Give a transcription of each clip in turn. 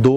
2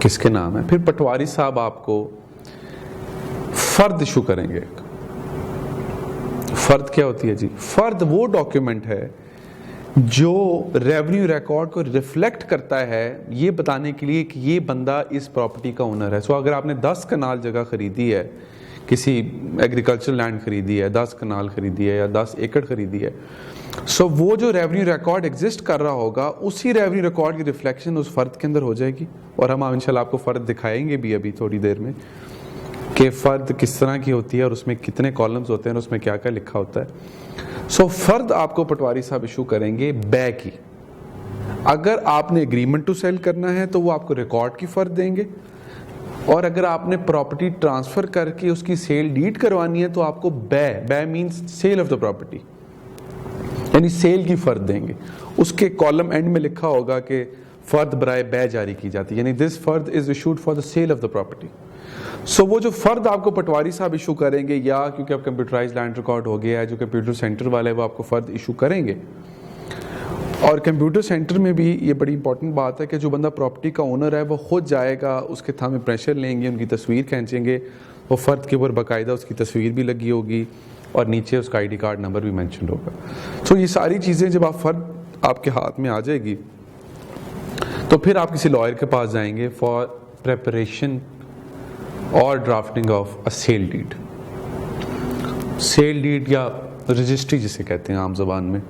کس کے نام ہے. پھر پٹواری صاحب آپ کو فرد ایشو کریں گے. فرد کیا ہوتی ہے جی؟ فرد وہ ڈاکیومنٹ ہے جو ریونیو ریکارڈ کو ریفلیکٹ کرتا ہے یہ بتانے کے لیے کہ یہ بندہ اس پراپرٹی کا اونر ہے. سو اگر آپ نے 10 کنال جگہ خریدی ہے, کسی ایگریکلچر لینڈ خریدی ہے, 10 کنال خریدی ہے یا 10 ایکڑ خریدی ہے, سو وہ جو ریونیو ریکارڈ ایگزسٹ کر رہا ہوگا اسی ریونیو ریکارڈ کی ریفلیکشن اس فرد کے اندر ہو جائے گی. اور ہم انشاءاللہ آپ کو فرد دکھائیں گے بھی ابھی تھوڑی دیر میں کہ فرد کس طرح کی ہوتی ہے اور اس میں کتنے کالمز ہوتے ہیں اور اس میں کیا کیا لکھا ہوتا ہے. سو فرد آپ کو پٹواری صاحب ایشو کریں گے بے کی. اگر آپ نے اگریمنٹ ٹو سیل کرنا ہے تو وہ آپ کو ریکارڈ کی فرد دیں گے, اور اگر آپ نے پراپرٹی ٹرانسفر کر کے اس کی سیل ڈیڈ کروانی ہے تو آپ کو by means sale of the property, یعنی سیل کی فرد دیں گے. اس کے کالم اینڈ میں لکھا ہوگا کہ فرد برائے بے جاری کی جاتی ہے, یعنی دس فرد is issued for the sale of the property. So وہ جو فرد آپ کو پٹواری صاحب ایشو کریں گے, یا کیونکہ اب کمپیوٹرائز لینڈ ریکارڈ ہو گیا ہے, جو کمپیوٹر سینٹر والے وہ آپ کو فرد ایشو کریں گے. اور کمپیوٹر سینٹر میں بھی یہ بڑی امپورٹنٹ بات ہے کہ جو بندہ پراپرٹی کا اونر ہے وہ خود جائے گا, اس کے تھام امپریشن لیں گے, ان کی تصویر کھینچیں گے, وہ فرد کے اوپر باقاعدہ اس کی تصویر بھی لگی ہوگی اور نیچے اس کا آئی ڈی کارڈ نمبر بھی مینشن ہوگا. سو یہ ساری چیزیں جب آپ فرد آپ کے ہاتھ میں آ جائے گی تو پھر آپ کسی لائر کے پاس جائیں گے فار پریپریشن اور drafting of a sale deed. Sale deed یا رجسٹری جسے کہتے ہیں عام زبان میں.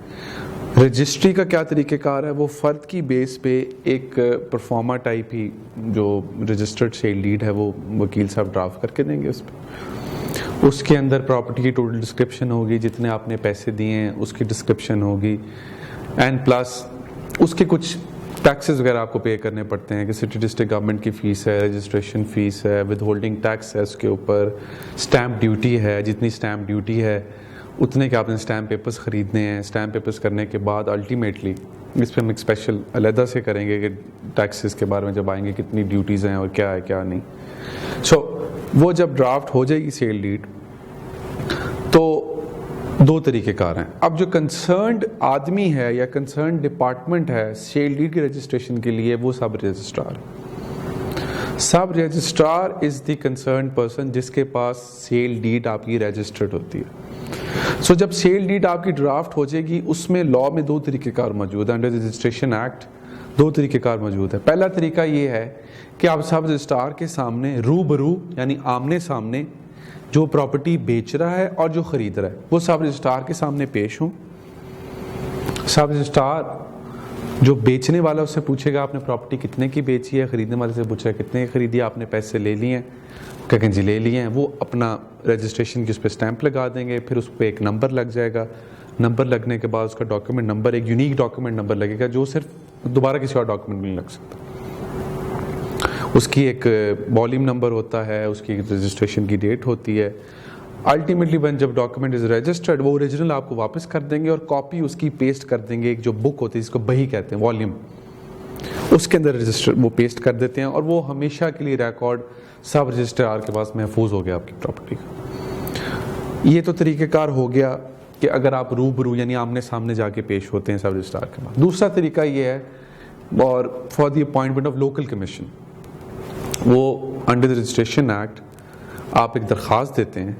رجسٹری کا کیا طریقہ کار ہے؟ وہ فرد کی بیس پہ ایک پرفارما ٹائپ ہی جو رجسٹرڈ سیل ڈیڈ ہے وہ وکیل صاحب ڈرافٹ کر کے دیں گے. اس پہ اس کے اندر پراپرٹی کی ٹوٹل ڈسکرپشن ہوگی, جتنے آپ نے پیسے دیے ہیں اس کی ڈسکرپشن ہوگی, اینڈ پلس اس کے کچھ ٹیکسز وغیرہ آپ کو پے کرنے پڑتے ہیں کہ سٹی ڈسٹرکٹ گورنمنٹ کی فیس ہے, رجسٹریشن فیس ہے, ود ہولڈنگ ٹیکس ہے, اس کے اوپر اسٹیمپ ڈیوٹی ہے, جتنی اسٹیمپ ڈیوٹی ہے اتنے کے آپ نے اسٹیمپ پیپرز خریدنے ہیں. اسٹیمپ پیپرز کرنے کے بعد الٹیمیٹلی اس پہ ہم ایک اسپیشل علیحدہ سے کریں گے کہ ٹیکسز کے بارے میں جب آئیں گے کتنی ڈیوٹیز ہیں اور کیا ہے کیا نہیں. سو وہ جب ڈرافٹ ہو جائے گی سیل ڈیڈ تو 2 طریقے کار ہیں. اب جو کنسرنڈ آدمی ہے یا کنسرنڈ ڈپارٹمنٹ ہے سیل ڈیڈ کی رجسٹریشن کے لیے وہ سب رجسٹرار. سب رجسٹرار از دی کنسرنڈ پرسن جس کے پاس سیل ڈیڈ آپ کی رجسٹرڈ ہوتی ہے. سو جب سیل ڈیڈ آپ کی ڈرافٹ ہو جائے گی اس میں لا میں 2 طریقے کار موجود ہیں. انڈر رجسٹریشن ایکٹ 2 طریقے کار موجود ہے. پہلا طریقہ یہ ہے کہ آپ سب رجسٹرار کے سامنے روبرو یعنی آمنے سامنے جو پراپرٹی بیچ رہا ہے اور جو خرید رہا ہے وہ سب رجسٹرار کے سامنے پیش ہوں. سب رجسٹرار جو بیچنے والا اس سے پوچھے گا آپ نے پراپرٹی کتنے کی بیچی ہے, خریدنے والے سے پوچھے گا کتنے کی خریدی ہے, آپ نے پیسے لے لیے ہیں, کہیں جی لے لیے ہیں. وہ اپنا رجسٹریشن کی اس پہ اسٹیمپ لگا دیں گے, پھر اس پہ ایک نمبر لگ جائے گا. نمبر لگنے کے بعد اس کا ڈاکیومنٹ نمبر ایک یونیک ڈاکیومنٹ نمبر لگے گا جو صرف دوبارہ کسی اور ڈاکیومنٹ میں نہیں لگ سکتا. اس کی ایک والیوم نمبر ہوتا ہے, اس کی رجسٹریشن کی ڈیٹ ہوتی ہے. الٹیمیٹلی ون جب ڈاکیومنٹ از رجسٹرڈ وہ اوریجنل آپ کو واپس کر دیں گے اور کاپی اس کی پیسٹ کر دیں گے. ایک جو بک ہوتی ہے جس کو بہی کہتے ہیں والیوم, اس کے اندر رجسٹر وہ پیسٹ کر دیتے ہیں اور وہ ہمیشہ کے لیے ریکارڈ سب رجسٹرار کے پاس محفوظ ہو گیا آپ کی پراپرٹی کا. یہ تو طریقہ کار ہو گیا کہ اگر آپ روبرو یعنی آمنے سامنے جا کے پیش ہوتے ہیں سب رجسٹرار کے پاس. دوسرا طریقہ یہ ہے اور for the appointment of local commission, وہ انڈر رجسٹریشن ایکٹ آپ ایک درخواست دیتے ہیں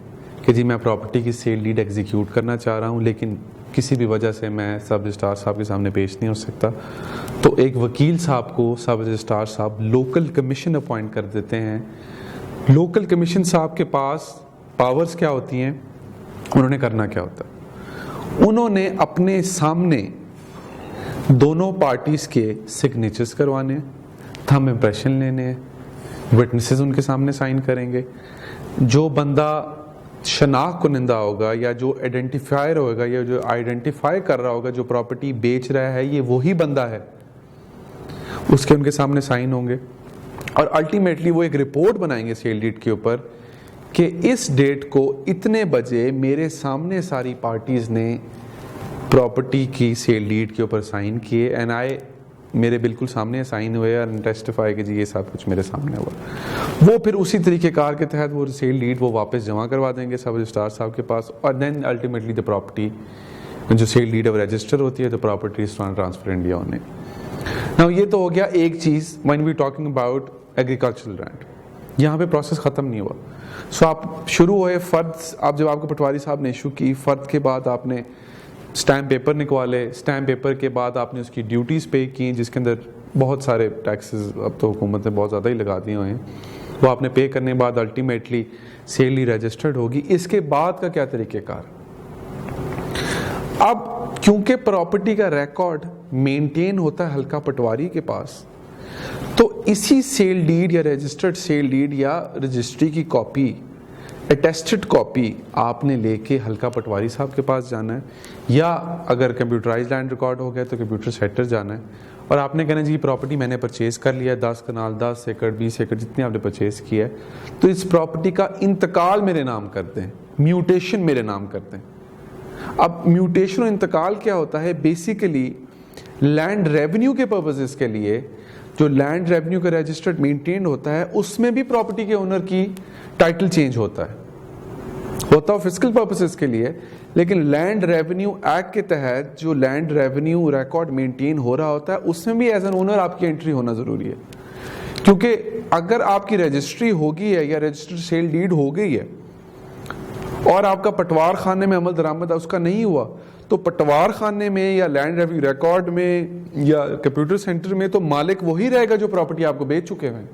کہ جی میں پراپرٹی کی سیل ڈیڈ ایگزیکیوٹ کرنا چاہ رہا ہوں لیکن کسی بھی وجہ سے میں سب رجسٹرار صاحب کے سامنے پیش نہیں ہو سکتا. تو ایک وکیل صاحب کو سب رجسٹرار صاحب لوکل کمیشن اپوائنٹ کر دیتے ہیں. لوکل کمیشن صاحب کے پاس پاورز کیا ہوتی ہیں, انہوں نے کرنا کیا ہوتا ہے, انہوں نے اپنے سامنے دونوں پارٹیز کے سگنیچرز کروانے, تھم امپریشن لینے ہیں, وٹنسز ان کے سامنے سائن کریں گے. جو بندہ شناخت کنندہ ہوگا یا جو آئیڈینٹیفائر ہوگا یا جو آئیڈینٹیفائی کر رہا ہوگا جو پراپرٹی بیچ رہا ہے یہ وہی بندہ ہے, اس کے ان کے سامنے سائن ہوں گے. اور الٹیمیٹلی وہ ایک رپورٹ بنائیں گے سیل ڈیڈ کے اوپر کہ اس ڈیٹ کو اتنے بجے میرے سامنے ساری پارٹیز نے پراپرٹی کی سیل ڈیڈ کے اوپر سائن کیے, این آئی میرے بالکل سامنے سائن ہوئے اور ٹیسٹیفائی کہ جی یہ سب کچھ میرے سامنے ہوا. وہ پھر اسی طریقے کار کے تحت وہ سیل ڈیڈ وہ واپس جمع کروا دیں گے سب رجسٹرار صاحب کے پاس, اور دین الٹیمیٹلی دا پراپرٹی جو سیل ڈیڈ اب رجسٹر ہوتی ہے تو پراپرٹی ٹرانسفر انڈیا ہونے. ناؤ یہ تو ہو گیا ایک چیز when we talking about agricultural land. یہاں پہ پروسیس ختم نہیں ہوا. سو آپ شروع ہوئے فرد, آپ جب آپ کو پٹواری صاحب نے ایشو کی, فرد کے بعد آپ نے اسٹیمپ پیپر نکوالے, اسٹیمپ پیپر کے بعد آپ نے اس کی ڈیوٹیز پے کی جس کے اندر بہت سارے ٹیکسز اب تو حکومت نے بہت زیادہ ہی لگا دیے ہوئے ہیں, وہ آپ نے پے کرنے کے بعد الٹیمیٹلی سیل ہی رجسٹرڈ ہوگی. اس کے بعد کا کیا طریقہ کار؟ اب کیونکہ پراپرٹی کا ریکارڈ مینٹین ہوتا ہے حلقہ پٹواری کے پاس, تو اسی سیل ڈیڈ یا رجسٹرڈ سیل ڈیڈ یا رجسٹری کی کاپی, اٹیسٹڈ کاپی آپ نے لے کے حلقہ پٹواری صاحب کے پاس جانا ہے, یا اگر کمپیوٹرائز لینڈ ریکارڈ ہو گیا تو کمپیوٹر سیٹر جانا ہے, اور آپ نے کہنا جی پراپرٹی میں نے پرچیز کر لیا ہے, 10 کنال 10 ایکڑ 20 ایکڑ جتنی آپ نے پرچیز کیا ہے, تو اس پراپرٹی کا انتقال میرے نام کرتے ہیں, میوٹیشن میرے نام کرتے ہیں. اب میوٹیشن اور انتقال کیا ہوتا ہے؟ بیسیکلی لینڈ ریونیو کے پرپزز کے لیے جو لینڈ ریونیو کا رجسٹرڈ مینٹینڈ ہوتا ہے اس میں بھی پراپرٹی کے اونر کی ٹائٹل چینج ہوتا ہے فزیکل پرپسز کے لیے, لیکن لینڈ ریونیو ایکٹ کے تحت جو لینڈ ریونیو ریکارڈ مینٹین ہو رہا ہوتا ہے اس میں بھی ایز این اونر آپ کی انٹری ہونا ضروری ہے. کیونکہ اگر آپ کی رجسٹری ہوگی ہے یا رجسٹرڈ سیل ڈیڈ ہو گئی ہے اور آپ کا پٹوار خانے میں عمل درآمد اس کا نہیں ہوا, تو پٹوار خانے میں یا لینڈ ریونیو ریکارڈ میں یا کمپیوٹر سینٹر میں تو مالک وہی رہے گا جو پراپرٹی آپ کو بیچ چکے ہیں.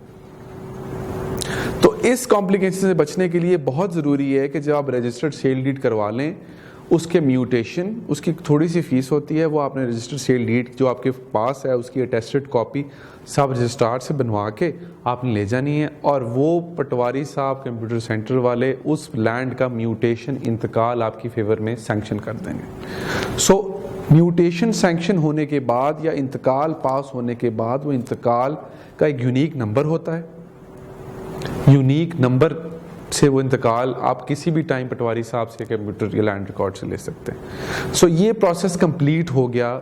تو اس کمپلیکیشن سے بچنے کے لیے بہت ضروری ہے کہ جب آپ رجسٹرڈ سیل ڈیڈ کروا لیں, اس کے میوٹیشن اس کی تھوڑی سی فیس ہوتی ہے, وہ آپ نے رجسٹرڈ سیل ڈیڈ جو آپ کے پاس ہے اس کی اٹیسٹڈ کاپی سب رجسٹرار سے بنوا کے آپ نے لے جانی ہے, اور وہ پٹواری صاحب کمپیوٹر سینٹر والے اس لینڈ کا میوٹیشن انتقال آپ کی فیور میں سینکشن کر دیں گے. سو میوٹیشن سینکشن ہونے کے بعد یا انتقال پاس ہونے کے بعد وہ انتقال کا ایک یونیک نمبر ہوتا ہے, یونیک نمبر سے وہ انتقال آپ کسی بھی ٹائم پٹواری صاحب سے کمپیوٹر یا لینڈ ریکارڈ سے لے سکتے ہیں. سو یہ پروسیس کمپلیٹ ہو گیا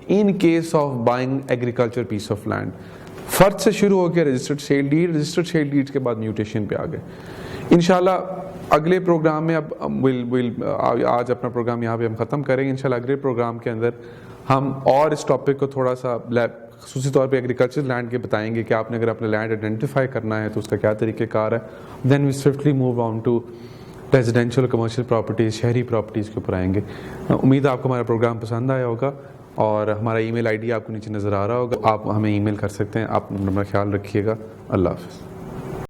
in case of buying agriculture piece of land. فرد سے شروع ہو گیا registered sale deed, registered sale deed کے بعد میوٹیشن پہ آ گئے. انشاءاللہ اگلے پروگرام میں آج اپنا پروگرام یہاں پہ ہم ختم کریں گے. انشاءاللہ اگلے پروگرام کے اندر ہم اور اس ٹاپک کو تھوڑا سا خصوصی طور پہ ایگریکلچر لینڈ کے بتائیں گے کہ آپ نے اگر اپنا لینڈ آئیڈینٹیفائی کرنا ہے تو اس کا کیا طریقہ کار ہے. Then we swiftly move on to residential commercial properties, شہری پراپرٹیز کے اوپر آئیں گے. امید ہے آپ کو ہمارا پروگرام پسند آیا ہوگا, اور ہمارا ای میل آئی ڈی آپ کو نیچے نظر آ رہا ہوگا, آپ ہمیں ای میل کر سکتے ہیں. آپ اپنا خیال رکھیے گا. اللہ حافظ.